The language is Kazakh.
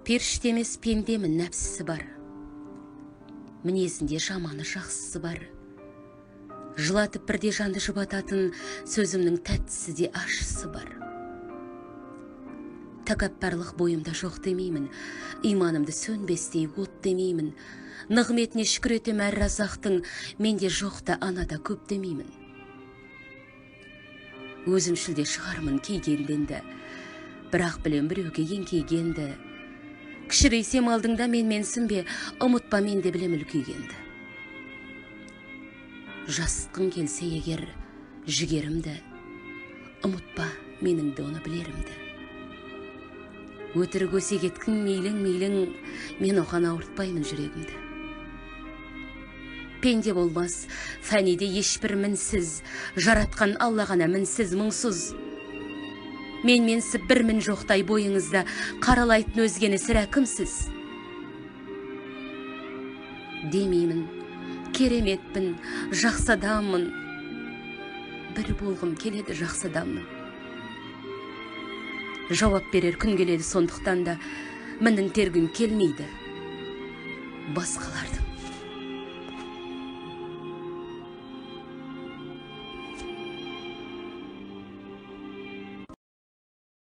Періште емес пендемін, нәпсісі бар. Мінезінде жаманы жақсысы бар. Жылатып бірде жанды жұбататын сөзімнің тәттісі де ащысы бар. Тәкаппарлық бойымда жоқ демеймін, иманымды сөнбестей от демеймін. Нығметіне шүкір етем әр разақтың, менде жоқта анада көп демеймін. Өзімшілде шығармын кейгенденді, бірақ білем біреуге еңкейгенді. Кішірейсем алдыңда менсің бе, ұмытпа мен де білем үлкейгенді. Жасытқың келсе егер жігерімді, ұмытпа менің де оны білерімді. Өтірік өсегеткің мейлің, мен оған ауыртпаймын жүрегімді. Пенде болмас, фәниде ешбір мінсіз, жаратқан Алла ғана мінсіз, мұңсыз. Менсіп бір мін жоқтай бойыңызда, қаралайтын өзгені сірә кімсіз. Демеймін, кереметпін, жақсы адаммын. Бір болғым келеді жақсы адаммын. Жауап берер күн келеді, сондықтан да мінін тергім келмейді басқалардың